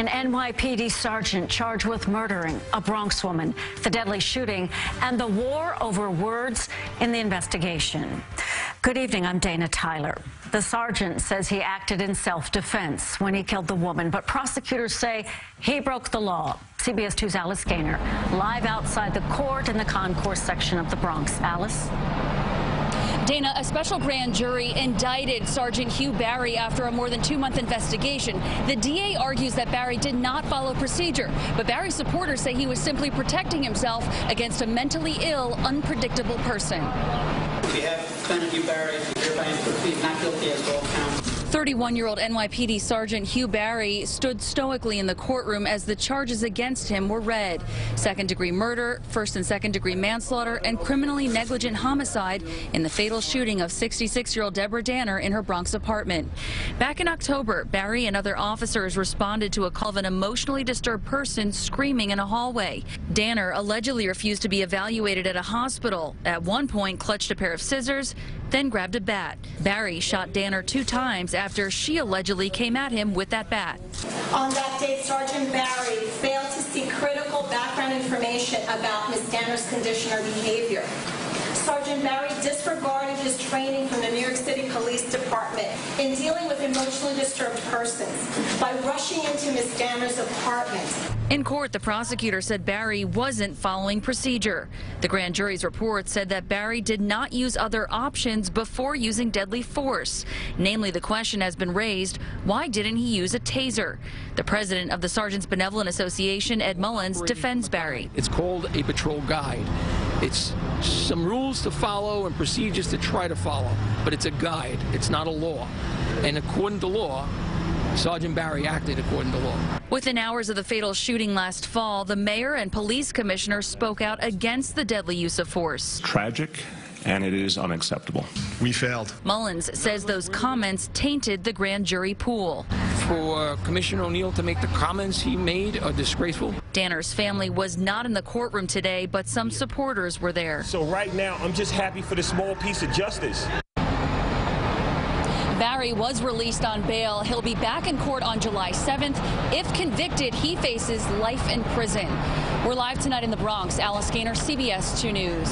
An NYPD sergeant charged with murdering a Bronx woman, the deadly shooting, and the war over words in the investigation. Good evening, I'm Dana Tyler. The sergeant says he acted in self-defense when he killed the woman, but prosecutors say he broke the law. CBS 2's Alice Gaynor, live outside the court in the concourse section of the Bronx. Alice? Dana, a special grand jury indicted Sergeant Hugh Barry after a more than 2-month investigation. The DA argues that Barry did not follow procedure, but Barry's supporters say he was simply protecting himself against a mentally ill, unpredictable person. We have defendant Hugh Barry hereby plead not guilty as to all counts. 31-year-old NYPD Sergeant Hugh Barry stood stoically in the courtroom as the charges against him were read. Second-degree murder, first and second-degree manslaughter, and criminally negligent homicide in the fatal shooting of 66-year-old Deborah Danner in her Bronx apartment. Back in October, Barry and other officers responded to a call of an emotionally disturbed person screaming in a hallway. Danner allegedly refused to be evaluated at a hospital. At one point, clutched a pair of scissors, then grabbed a bat. Barry shot Danner 2 times after she allegedly came at him with that bat. On that day, Sergeant Barry failed to seek critical background information about Ms. Danner's condition or behavior. Sergeant Barry disregarded his training from the New York City Police Department in dealing with emotionally disturbed persons by rushing into Ms. Danner's apartment. In court, the prosecutor said Barry wasn't following procedure. The grand jury's report said that Barry did not use other options before using deadly force. Namely, the question has been raised, why didn't he use a taser? The president of the Sergeants Benevolent Association, Ed Mullins, defends Barry. It's called a patrol guide. It's some rules to follow and procedures to try to follow, but it's a guide. It's not a law. And according to law, Sergeant Barry acted according to law. Within hours of the fatal shooting last fall, the mayor and police commissioner spoke out against the deadly use of force. Tragic, and it is unacceptable. We failed. Mullins says those comments tainted the grand jury pool. For Commissioner O'Neill to make the comments he made are disgraceful. Danner's family was not in the courtroom today, but some supporters were there. So right now, I'm just happy for the small piece of justice. Barry was released on bail. He'll be back in court on July 7th. If convicted, he faces life in prison. We're live tonight in the Bronx. Alice Gaynor, CBS 2 News.